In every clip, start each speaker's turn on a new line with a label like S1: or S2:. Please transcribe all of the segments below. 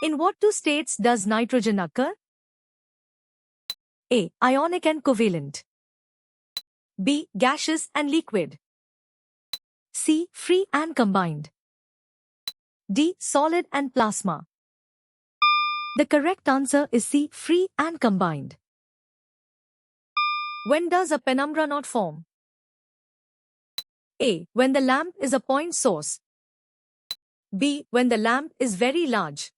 S1: In what two states does nitrogen occur? A. Ionic and covalent. B. Gaseous and liquid. C. Free and combined. D. Solid and plasma. The correct answer is C. Free and combined. When does a penumbra not form? A. When the lamp is a point source. B. When the lamp is very large.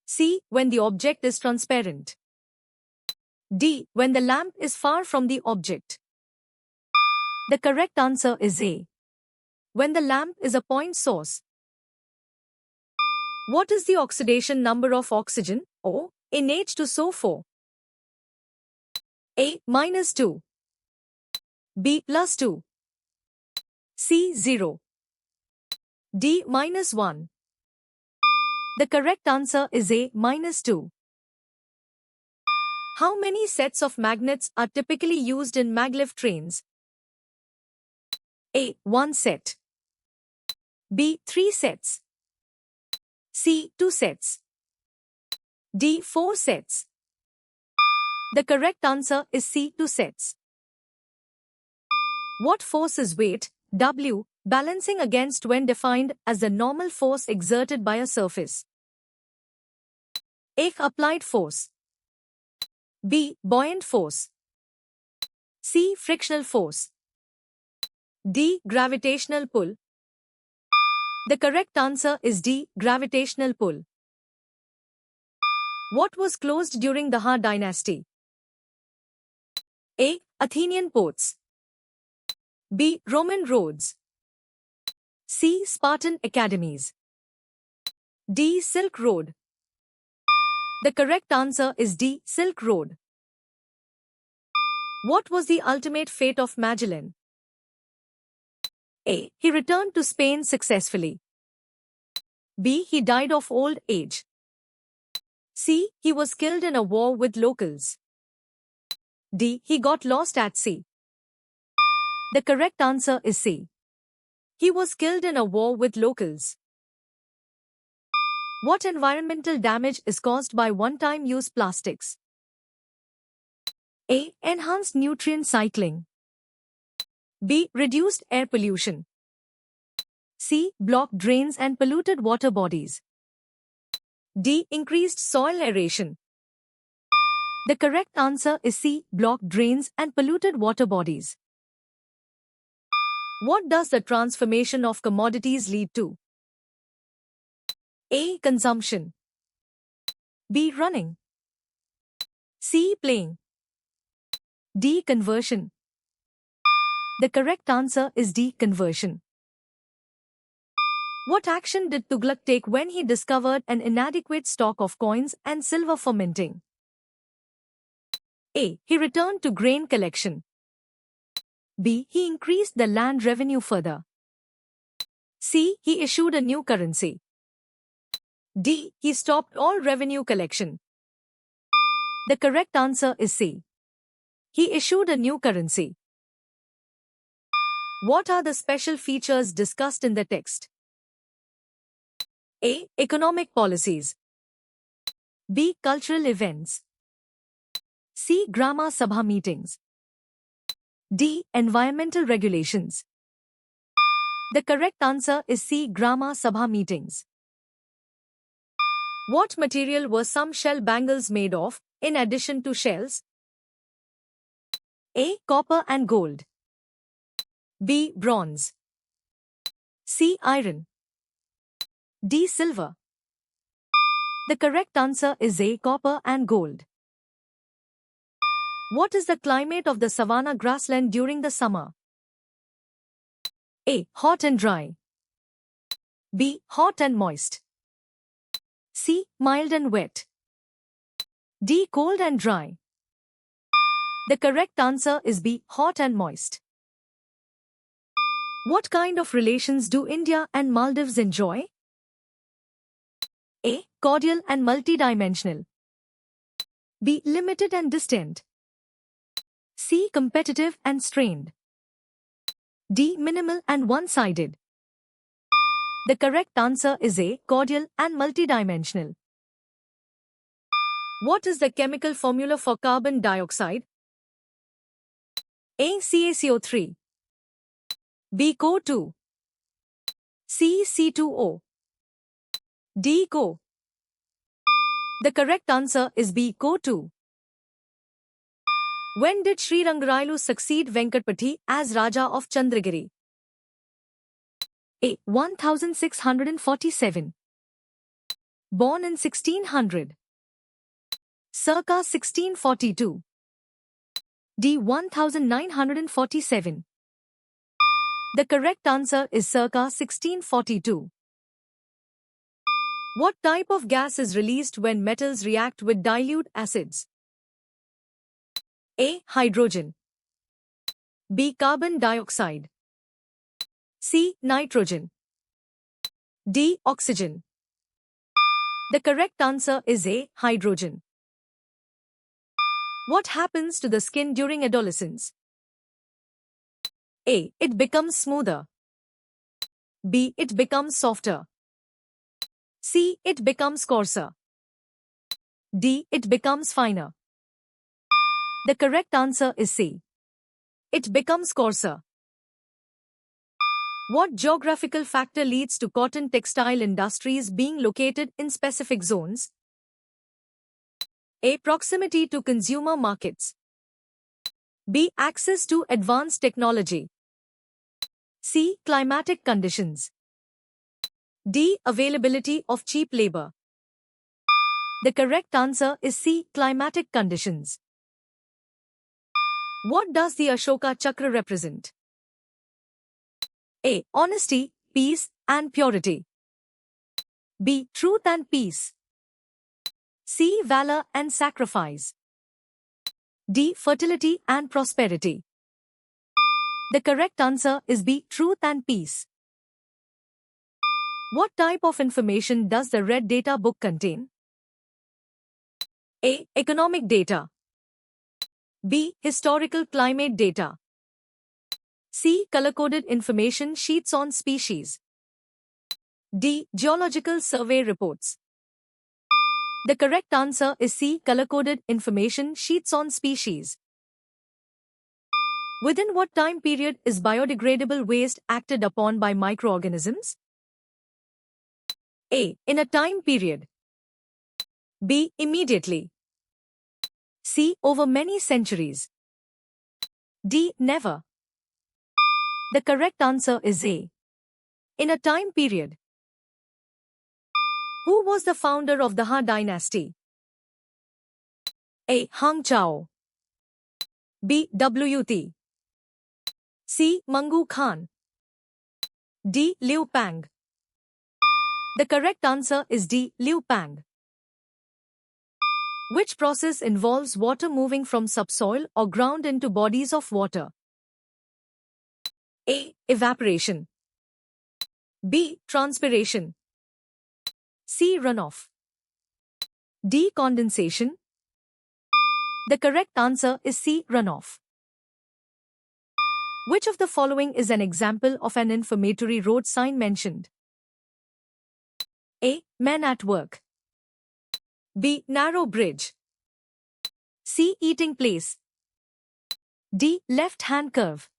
S1: C. When the object is transparent. D. When the lamp is far from the object. The correct answer is A. When the lamp is a point source. What is the oxidation number of oxygen, O, in H2SO4? A. -2. B. +2. C. 0. D. -1. The correct answer is A. -2. How many sets of magnets are typically used in maglev trains? A. 1 set. B. 3 sets. C. 2 sets. D. 4 sets. The correct answer is C. 2 sets. What force is weight, W, balancing against when defined as the normal force exerted by a surface? A. Applied force. B. Buoyant force. C. Frictional force. D. Gravitational pull. The correct answer is D. Gravitational pull. What was closed during the Ha dynasty? A. Athenian ports. B. Roman roads. C. Spartan academies. D. Silk Road. The correct answer is D. Silk Road. What was the ultimate fate of Magellan? A. He returned to Spain successfully. B. He died of old age. C. He was killed in a war with locals. D. He got lost at sea. The correct answer is C. He was killed in a war with locals. What environmental damage is caused by one-time use plastics? A. Enhanced nutrient cycling. B. Reduced air pollution. C. Blocked drains and polluted water bodies. D. Increased soil aeration. The correct answer is C. Blocked drains and polluted water bodies. What does the transformation of commodities lead to? A. Consumption. B. Running. C. Playing. D. Conversion. The correct answer is D. Conversion. What action did Tughlaq take when he discovered an inadequate stock of coins and silver for minting? A. He returned to grain collection. B. He increased the land revenue further. C. He issued a new currency. D. He stopped all revenue collection. The correct answer is C. He issued a new currency. What are the special features discussed in the text? A. Economic policies. B. Cultural events. C. Grama Sabha meetings. D. Environmental regulations. The correct answer is C. Grama Sabha meetings. What material were some shell bangles made of, in addition to shells? A. Copper and gold. B. Bronze. C. Iron. D. Silver. The correct answer is A. Copper and gold. What is the climate of the savanna grassland during the summer? A. Hot and dry. B. Hot and moist. C. Mild and wet. D. Cold and dry. The correct answer is B. Hot and moist. What kind of relations do India and Maldives enjoy? A. Cordial and multidimensional. B. Limited and distant. C. Competitive and strained. D. Minimal and one-sided. The correct answer is A. Cordial and multidimensional. What is the chemical formula for carbon dioxide? A. CaCO3, B. CO2, C. C2O, D. CO. The correct answer is B. CO2. When did Sri Rangarailu succeed Venkatpati as Raja of Chandragiri? A. 1647. Born in 1600. Circa 1642. D. 1947. The correct answer is circa 1642. What type of gas is released when metals react with dilute acids? A. Hydrogen, B. Carbon dioxide, C. Nitrogen, D. Oxygen. The correct answer is A. Hydrogen. What happens to the skin during adolescence? A. It becomes smoother, B. It becomes softer, C. It becomes coarser, D. It becomes finer. The correct answer is C. It becomes coarser. What geographical factor leads to cotton textile industries being located in specific zones? A. Proximity to consumer markets, B. Access to advanced technology, C. Climatic conditions, D. Availability of cheap labor. The correct answer is C. Climatic conditions. What does the Ashoka Chakra represent? A. Honesty, peace, and purity, B. Truth and peace, C. Valor and sacrifice, D. Fertility and prosperity. The correct answer is B. Truth and peace. What type of information does the Red Data book contain? A. Economic data, B. Historical climate data, C. Color-coded information sheets on species, D. Geological survey reports. The correct answer is C. Color-coded information sheets on species. Within what time period is biodegradable waste acted upon by microorganisms? A. In a time period, B. Immediately, C. Over many centuries, D. Never. The correct answer is A. In a time period. Who was the founder of the Han dynasty? A. Hang Chao, B. W.T., C. Mangu Khan, D. Liu Pang. The correct answer is D. Liu Pang. Which process involves water moving from subsoil or ground into bodies of water? A. Evaporation, B. Transpiration, C. Runoff, D. Condensation. The correct answer is C. Runoff. Which of the following is an example of an informatory road sign mentioned? A. Men at work, B. Narrow bridge, C. Eating place, D. Left-hand curve.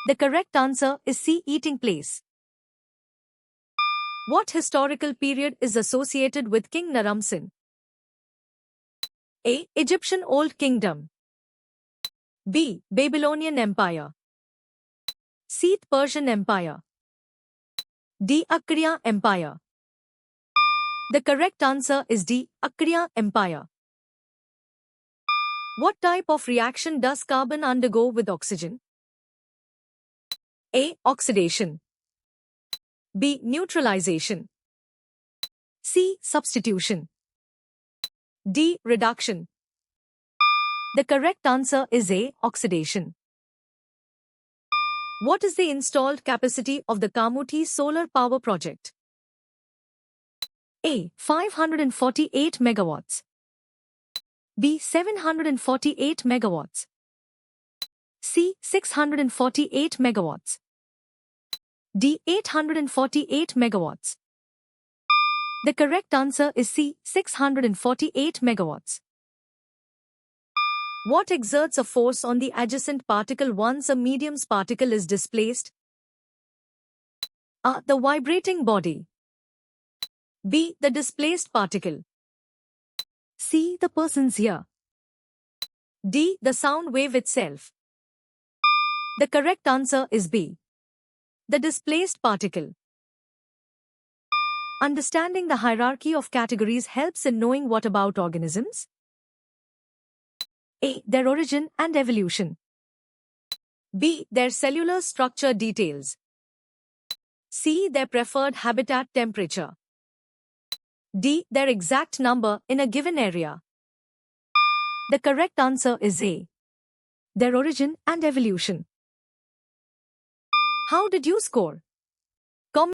S1: The correct answer is C. Eating place. What historical period is associated with King Naram Sin? A. Egyptian Old Kingdom, B. Babylonian Empire, C. Persian Empire, D. Akkadian Empire. The correct answer is D. Akkadian Empire. What type of reaction does carbon undergo with oxygen? A. Oxidation, B. Neutralization, C. Substitution, D. Reduction. The correct answer is A. Oxidation. What is the installed capacity of the Kamuthi Solar Power Project? A. 548 megawatts, B. 748 megawatts, C. 648 megawatts, D. 848 megawatts. The correct answer is C. 648 megawatts. What exerts a force on the adjacent particle once a medium's particle is displaced? A. The vibrating body. B. The displaced particle. C. The person's ear. D. The sound wave itself. The correct answer is B. The displaced particle. Understanding the hierarchy of categories helps in knowing what about organisms? A. Their origin and evolution. B. Their cellular structure details. C. Their preferred habitat temperature. D. Their exact number in a given area. The correct answer is A. Their origin and evolution. How did you score?